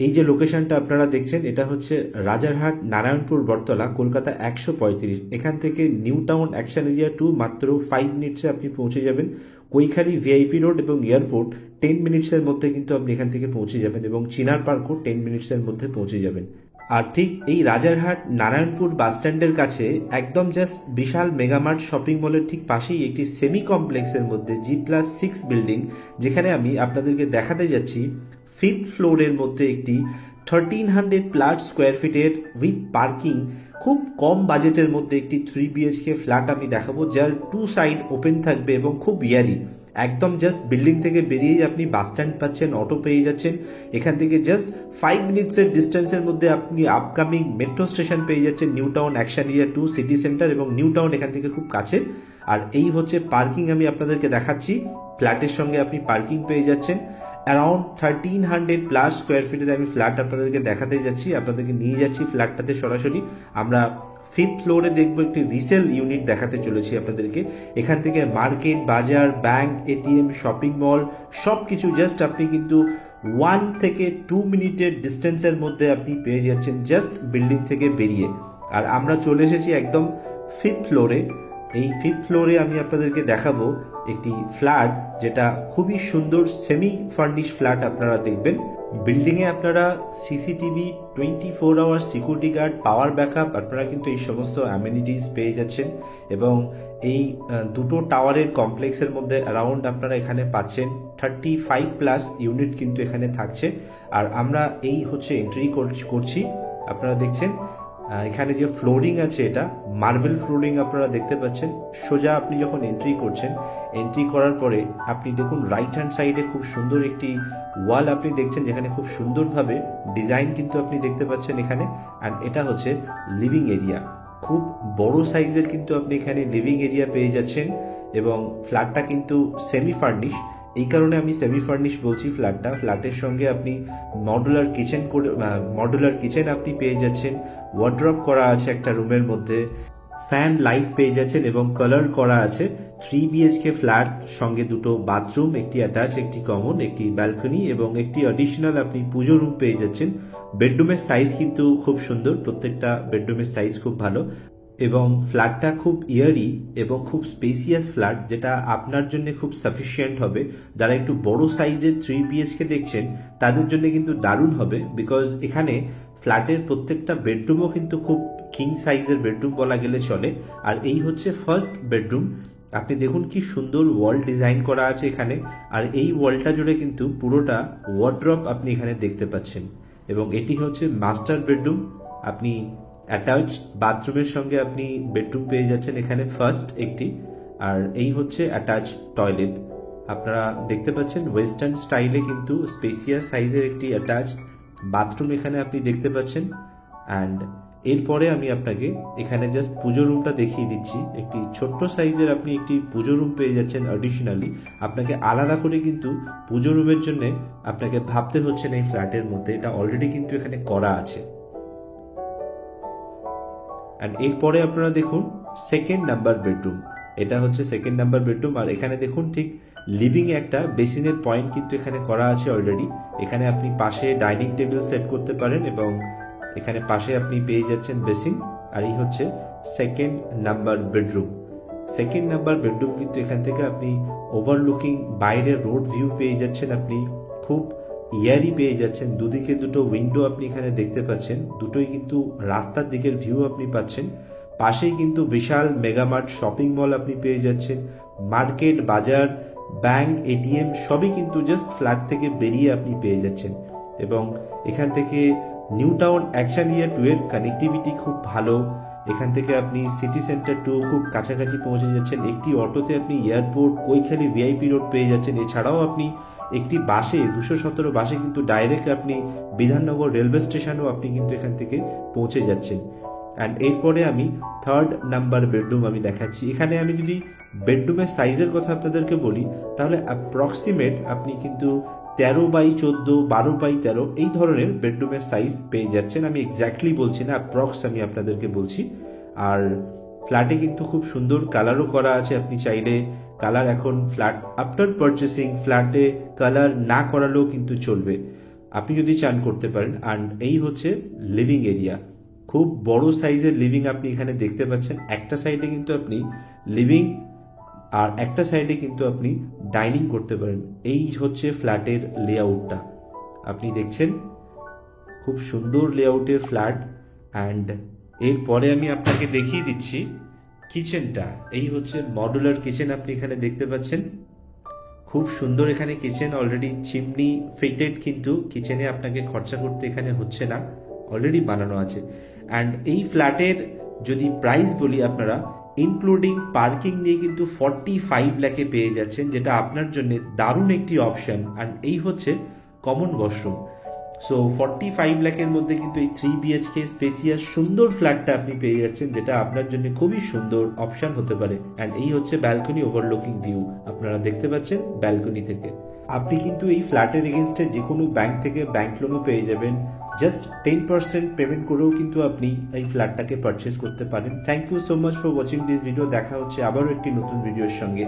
এই যে লোকেশনটা আপনারা দেখছেন এটা হচ্ছে রাজারহাট নারায়ণপুর বটতলা কলকাতা 135। এখান থেকে নিউ টাউন অ্যাকশন এরিয়া 2 মাত্র 5 মিনিটসে আপনি পৌঁছে যাবেন। কৈখালি ভিআইপি রোড এবং এয়ারপোর্ট 10 মিনিটসের মধ্যে কিন্তু আপনি এখান থেকে পৌঁছে যাবেন, এবং চিনার পার্কও 10 মিনিটসের মধ্যে পৌঁছে যাবেন। আর ঠিক এই রাজারহাট নারায়ণপুর বাস স্ট্যান্ডের কাছে একদম জাস্ট বিশাল মেগামার্ট শপিং মলের ঠিক পাশেই একটি সেমি কমপ্লেক্সের মধ্যে G+6 বিল্ডিং, যেখানে আমি আপনাদেরকে দেখাতে যাচ্ছি 5th ফ্লোরের মধ্যে একটি 1300+ স্কোয়ার ফিটের উইথ পার্কিং খুব কম বাজেটের মধ্যে একটি 3 BHK ফ্ল্যাট আমি দেখাবো, যার 2 সাইড ওপেন থাকবে এবং খুব ইয়ারি। একদম জাস্ট বিল্ডিং থেকে বেরিয়েই আপনি বাস স্ট্যান্ড পাচ্ছেন, অটো পেয়ে যাচ্ছেন। এখান থেকে জাস্ট 5 মিনিটসের ডিস্টেন্সের মধ্যে আপনি আপকামিং মেট্রো স্টেশন পেয়ে যাচ্ছেন, new town action area 2 city centre, এবং নিউ টাউন এখান থেকে খুব কাছে। আর এই হচ্ছে পার্কিং আমি আপনাদেরকে দেখাচ্ছি। ফ্ল্যাটের সঙ্গে আপনি পার্কিং পেয়ে যাচ্ছেন। অ্যারাউন্ড 1300+ স্কোয়ার ফিটের আমি ফ্ল্যাট আপনাদেরকে দেখাতে যাচ্ছি, আপনাদেরকে নিয়ে যাচ্ছি ফ্ল্যাটটাতে সরাসরি। আমরা 5th ফ্লোরে দেখবো একটি রিসেল ইউনিট দেখাতে চলেছি আপনাদেরকে। এখান থেকে মার্কেট, বাজার, ব্যাংক, এটিএম, শপিং মল সব কিছু জাস্ট আপনি কিন্তু 1 থেকে 2 মিনিটের ডিস্টেন্সের মধ্যে আপনি পেয়ে যাচ্ছেন জাস্ট বিল্ডিং থেকে বেরিয়ে। আর আমরা চলে এসেছি একদম 5th ফ্লোরে। এই 5th ফ্লোরে আমি আপনাদেরকে দেখাবো একটি ফ্ল্যাট, যেটা খুবই সুন্দর সেমি ফার্নিশ ফ্ল্যাট আপনারা দেখবেন। বিল্ডিংয়ে আপনারা CCTV, 24 hour security guard, power backup, আপনারা কিন্তু এই সমস্ত অ্যামেনিটিস পেয়ে যাচ্ছেন। এবং এই দুটো টাওয়ারের কমপ্লেক্সের মধ্যে অ্যারাউন্ড আপনারা এখানে পাচ্ছেন 35+ ইউনিট কিন্তু এখানে থাকছে। আর আমরা এই হচ্ছে এন্ট্রি করছি। আপনারা দেখছেন এখানে যে ফ্লোরিং আছে এটা মার্বেল ফ্লোরিং আপনারা দেখতে পাচ্ছেন। সোজা আপনি যখন এন্ট্রি করছেন, এন্ট্রি করার পরে আপনি দেখুন রাইট হ্যান্ড সাইডে খুব সুন্দর একটি ওয়াল আপনি দেখছেন, যেখানে খুব সুন্দরভাবে ডিজাইন কিন্তু আপনি দেখতে পাচ্ছেন এখানে। অ্যান্ড এটা হচ্ছে লিভিং এরিয়া, খুব বড় সাইজের কিন্তু আপনি এখানে লিভিং এরিয়া পেয়ে যাচ্ছেন। এবং ফ্ল্যাটটা কিন্তু সেমি ফার্নিশ, এই কারণে আমি সেমি ফার্নিশ বলছি ফ্ল্যাটের সঙ্গে আপনি মডুলার কিচেন আপনি পেয়ে যাচ্ছেন। ওয়ার্ড্রপ করা আছে একটা রুমের মধ্যে, ফ্যান লাইট পেয়ে যাচ্ছেন এবং কালার করা আছে। 3 BHK ফ্ল্যাট, সঙ্গে দুটো বাথরুম, একটি অ্যাটাচ, একটি কমন, একটি ব্যালকনি এবং একটি অ্যাডিশনাল আপনি পুজো রুম পেয়ে যাচ্ছেন। বেডরুমের সাইজ কিন্তু খুব সুন্দর, প্রত্যেকটা বেডরুমের সাইজ খুব ভালো। এবং ফ্ল্যাটটা খুব ইয়ারি এবং খুব স্পেসিয়াস ফ্ল্যাট, যেটা আপনার জন্য খুব সাফিসিয়েন্ট হবে। যারা একটু বড় সাইজের 3 BHK দেখছেন তাদের জন্য কিন্তু দারুণ হবে, বিকজ এখানে ফ্ল্যাটের প্রত্যেকটা বেডরুমও কিন্তু খুব কিং সাইজের বেডরুম বলা গেলে চলে। আর এই হচ্ছে ফার্স্ট বেডরুম। আপনি দেখুন কি সুন্দর ওয়াল ডিজাইন করা আছে এখানে। আর এই ওয়ালটা জুড়ে কিন্তু পুরোটা ওয়ার্ড্রপ আপনি এখানে দেখতে পাচ্ছেন। এবং এটি হচ্ছে মাস্টার বেডরুম। আপনি অ্যাটাচ বাথরুমের সঙ্গে আপনি বেডরুম পেয়ে যাচ্ছেন এখানে ফার্স্ট একটি। আর এই হচ্ছে অ্যাটাচ টয়লেট। আপনারা দেখতে পাচ্ছেন ওয়েস্টার্ন স্টাইলে কিন্তু স্পেসিয়াস সাইজের একটি অ্যাটাচ বাথরুম এখানে আপনি দেখতে পাচ্ছেন। অ্যান্ড এরপরে আমি আপনাকে এখানে জাস্ট পুজো রুমটা দেখিয়ে দিচ্ছি। একটি ছোট্ট সাইজের আপনি একটি পুজো রুম পেয়ে যাচ্ছেন অ্যাডিশনালি। আপনাকে আলাদা করে কিন্তু পুজো রুমের জন্য আপনাকে ভাবতে হচ্ছে না এই ফ্ল্যাটের মধ্যে, এটা অলরেডি কিন্তু এখানে করা আছে। অ্যান্ড এরপরে আপনারা দেখুন সেকেন্ড নাম্বার বেডরুম। এটা হচ্ছে সেকেন্ড নাম্বার বেডরুম। আর এখানে দেখুন ঠিক লিভিং এ একটা বেসিনের পয়েন্ট কিন্তু এখানে করা আছে অলরেডি। এখানে আপনি পাশে ডাইনিং টেবিল সেট করতে পারেন এবং এখানে পাশে আপনি পেয়ে যাচ্ছেন বেসিন। আর এই হচ্ছে second number bedroom. Second number bedroom কিন্তু এখান থেকে আপনি ওভারলুকিং বাইরে রোড ভিউ পেয়ে যাচ্ছেন, আপনি খুব ইয়ারি পেয়ে যাচ্ছেন। দুদিকে দুটো উইন্ডো আপনি এখানে দেখতে পাচ্ছেন, দুটোই কিন্তু রাস্তার দিকের ভিউ আপনি পাচ্ছেন। পাশেই কিন্তু বিশাল মেগামার্ট শপিং মল আপনি পেয়ে যাচ্ছেন। মার্কেট, বাজার, ব্যাংক, এটিএম সবই কিন্তু জাস্ট ফ্ল্যাট থেকে বেরিয়ে আপনি পেয়ে যাচ্ছেন। এবং এখান থেকে নিউ টাউন অ্যাকশন এরিয়া 2 এর কানেক্টিভিটি খুব ভালো। এখান থেকে আপনি সিটি সেন্টার 2 খুব কাছাকাছি পৌঁছে যাচ্ছেন। একটি অটোতে আপনি এয়ারপোর্ট, কৈখালি ভিআইপি রোড পেয়ে যাচ্ছেন। এছাড়াও আপনি একটি বাসে 217 বাসে কিন্তু ডাইরেক্ট আপনি বিধাননগর রেলওয়ে স্টেশনও আপনি কিন্তু এখান থেকে পৌঁছে যাচ্ছেন। অ্যান্ড এরপরে আমি থার্ড নাম্বার বেডরুম আমি দেখাচ্ছি। এখানে আমি যদি বেডরুমের সাইজের কথা আপনাদেরকে বলি, তাহলে অ্যাপ্রক্সিমেট আপনি কিন্তু 13x14, 12x13 এই ধরনের বেডরুমের সাইজ পেয়ে যাচ্ছেন। আমি এক্স্যাক্টলি বলছি না, অ্যাপ্রক্স আমি আপনাদেরকে বলছি। আর ফ্ল্যাটে কিন্তু খুব সুন্দর কালারও করা আছে। আপনি চাইলে কালার এখন ফ্ল্যাট আফটার পারচেসিং ফ্ল্যাটে কালার না করালেও কিন্তু চলবে। আপনি যদি চান করতে পারেন। অ্যান্ড এই হচ্ছে লিভিং এরিয়া, খুব বড় সাইজের লিভিং আপনি এখানে দেখতে পাচ্ছেন। একটা সাইডে কিন্তু আপনি লিভিং আর একটা সাইডে কিন্তু আপনি ডাইনিং করতে পারেন। এই হচ্ছে ফ্ল্যাটের লেআউটটা, আপনি দেখছেন খুব সুন্দর লেআউটের ফ্ল্যাট। অ্যান্ড এরপরে আমি আপনাকে দেখিয়ে দিচ্ছি কিচেনটা। এই হচ্ছে মডুলার কিচেন, আপনি এখানে দেখতে পাচ্ছেন খুব সুন্দর এখানে কিচেন, অলরেডি চিমনি ফিটেড, কিন্তু কিচেনে আপনাকে খরচা করতে এখানে হচ্ছে না, অলরেডি বানানো আছে। অ্যান্ড এই ফ্ল্যাটের যদি প্রাইস বলি, আপনারা ইনক্লুডিং পার্কিং নিয়ে কিন্তু 45 লাখে পেয়ে যাচ্ছেন, যেটা আপনার জন্য দারুণ একটি অপশন। অ্যান্ড এই হচ্ছে কমন ওয়াশরুম। সো 45 লাখের মধ্যে কিন্তু এই 3 BHK স্পেসিয়াস সুন্দর ফ্ল্যাটটা আপনি পেয়ে যাচ্ছেন, যেটা আপনার জন্য খুবই সুন্দর অপশন হতে পারে। অ্যান্ড এই হচ্ছে ব্যালকনি ওভারলুকিং ভিউ, আপনারা দেখতে পাচ্ছেন ব্যালকনি থেকে। আপনি কিন্তু এই ফ্ল্যাটের এগেনস্টে যে কোনো ব্যাংক থেকে ব্যাংক লোনও পেয়ে যাবেন। জাস্ট 10% পেমেন্ট করেও কিন্তু আপনি এই ফ্ল্যাটটাকে পারচেস করতে পারেন। Thank you so much for watching this video. দেখা হচ্ছে আবারও একটি নতুন ভিডিওর সঙ্গে।